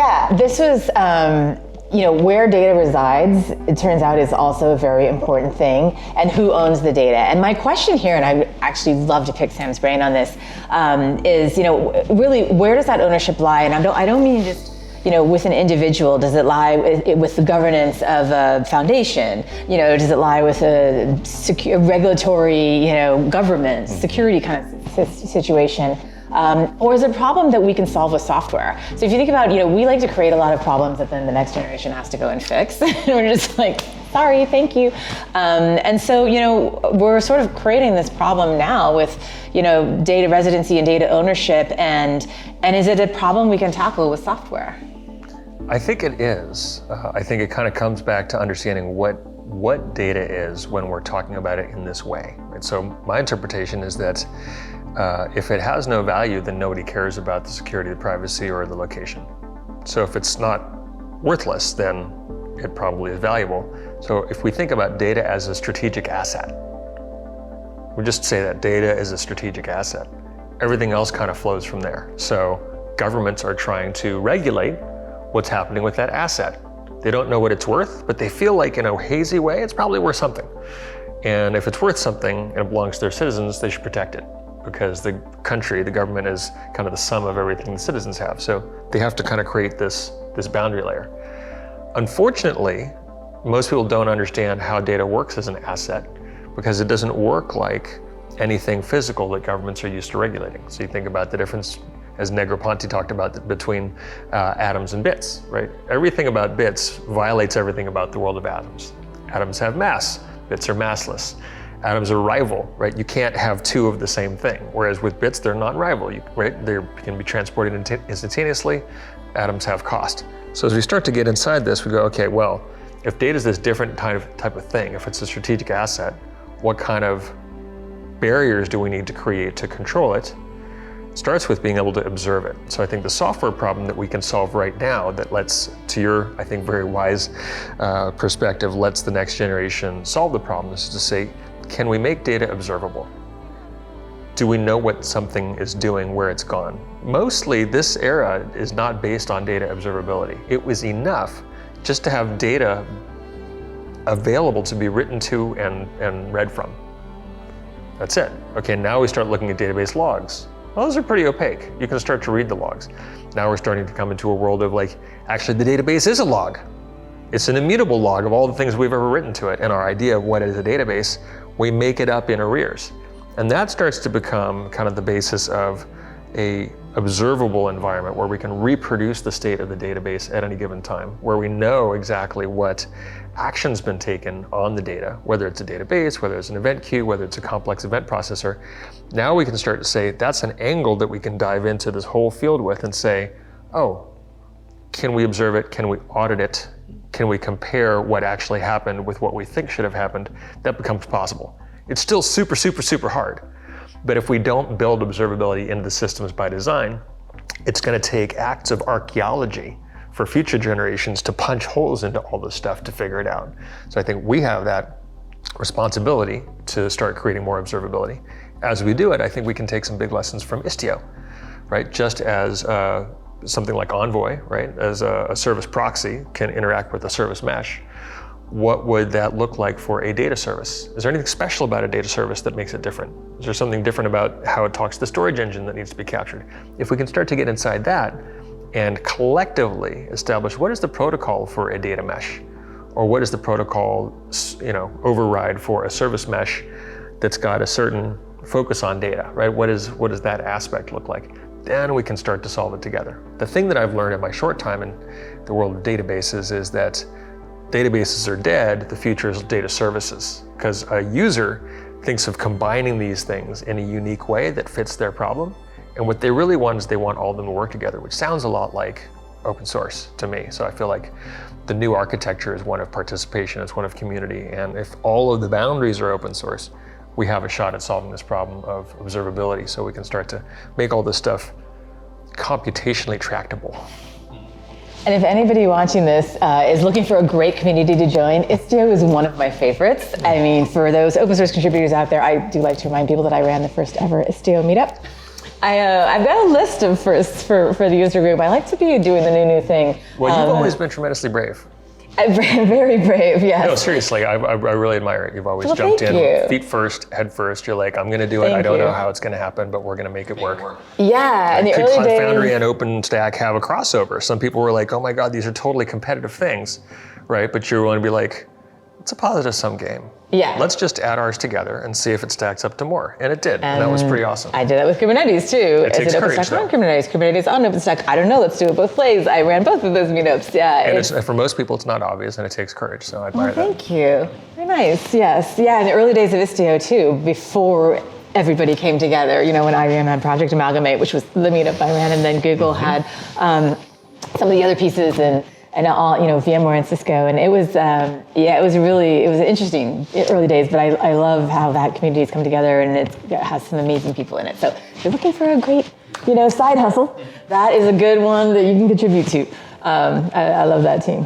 Yeah, this was, where data resides, it turns out is also a very important thing, and who owns the data. And my question here, and I would actually love to pick Sam's brain on this, is, really, where does that ownership lie? And I don't mean just, with an individual. Does it lie with the governance of a foundation? Does it lie with a regulatory, government, security kind of situation? Or is it a problem that we can solve with software? So if you think about, we like to create a lot of problems that then the next generation has to go and fix. And we're just like, sorry, thank you. And so, we're sort of creating this problem now with, data residency and data ownership. And is it a problem we can tackle with software? I think it is. I think it kind of comes back to understanding what data is when we're talking about it in this way. And so my interpretation is that if it has no value, then nobody cares about the security, the privacy, or the location. So if it's not worthless, then it probably is valuable. So if we think about data as a strategic asset, we just say that data is a strategic asset. Everything else kind of flows from there. So governments are trying to regulate what's happening with that asset. They don't know what it's worth, but they feel like in a hazy way, it's probably worth something. And if it's worth something and it belongs to their citizens, they should protect it, because the country, the government, is kind of the sum of everything the citizens have. So they have to kind of create this boundary layer. Unfortunately, most people don't understand how data works as an asset, because it doesn't work like anything physical that governments are used to regulating. So you think about the difference, as Negroponte talked about, between atoms and bits, right? Everything about bits violates everything about the world of atoms. Atoms have mass, bits are massless. Atoms are rival, right? You can't have two of the same thing. Whereas with bits, they're not rival, right? They can be transported instantaneously. Atoms have cost. So as we start to get inside this, we go, okay, well, if data is this different type of thing, if it's a strategic asset, what kind of barriers do we need to create to control it? It starts with being able to observe it. So I think the software problem that we can solve right now that lets, to your, I think, very wise perspective, lets the next generation solve the problem is to say, can we make data observable? Do we know what something is doing, where it's gone? Mostly this era is not based on data observability. It was enough just to have data available to be written to and read from. That's it. Okay, now we start looking at database logs. Well, those are pretty opaque. You can start to read the logs. Now we're starting to come into a world of like, actually the database is a log. It's an immutable log of all the things we've ever written to it. And our idea of what is a database, we make it up in arrears. And that starts to become kind of the basis of a observable environment where we can reproduce the state of the database at any given time, where we know exactly what action's been taken on the data, whether it's a database, whether it's an event queue, whether it's a complex event processor. Now we can start to say, that's an angle that we can dive into this whole field with and say, oh, can we observe it? Can we audit it? Can we compare what actually happened with what we think should have happened? That becomes possible. It's still super, super, super hard. But if we don't build observability into the systems by design, it's going to take acts of archaeology for future generations to punch holes into all this stuff to figure it out. So I think we have that responsibility to start creating more observability. As we do it, I think we can take some big lessons from Istio, right? Just as something like Envoy, right? As a service proxy can interact with a service mesh. What would that look like for a data service? Is there anything special about a data service that makes it different? Is there something different about how it talks to the storage engine that needs to be captured? If we can start to get inside that and collectively establish what is the protocol for a data mesh, or what is the protocol, override for a service mesh that's got a certain focus on data, right? What does that aspect look like? Then we can start to solve it together. The thing that I've learned in my short time in the world of databases is that databases are dead, the future is data services, because a user thinks of combining these things in a unique way that fits their problem. And what they really want is they want all of them to work together, which sounds a lot like open source to me. So I feel like the new architecture is one of participation, it's one of community. And if all of the boundaries are open source, we have a shot at solving this problem of observability, so we can start to make all this stuff computationally tractable. And if anybody watching this is looking for a great community to join, Istio is one of my favorites. I mean, for those open source contributors out there, I do like to remind people that I ran the first ever Istio meetup. I've got a list of firsts for the user group. I like to be doing the new thing. Well, you've always been tremendously brave. I'm very brave, yes. No, seriously, I really admire it. You've always Well, jumped thank in, you. feet first, head first. You're like, I'm going to do it. Thank I don't you. know how it's going to happen, but we're going to make it work. Yeah, in the Could early Cloud days. Foundry and OpenStack have a crossover? Some people were like, oh my God, these are totally competitive things, right? But you're going to be like, it's a positive sum game. Yeah. Let's just add ours together and see if it stacks up to more. And it did, and that was pretty awesome. I did that with Kubernetes too. It takes courage, OpenStack on though. Kubernetes on OpenStack? I don't know, let's do it both ways. I ran both of those meetups, yeah. And for most people, it's not obvious, and it takes courage, so I admire that. Thank you. Very nice, yes. Yeah, in the early days of Istio too, before everybody came together, when IBM had Project Amalgamate, which was the meetup I ran, and then Google had some of the other pieces, and all, VMware and Cisco, and it was interesting early days, but I love how that community has come together, and it has some amazing people in it. So if you're looking for a great, side hustle, that is a good one that you can contribute to. I love that team.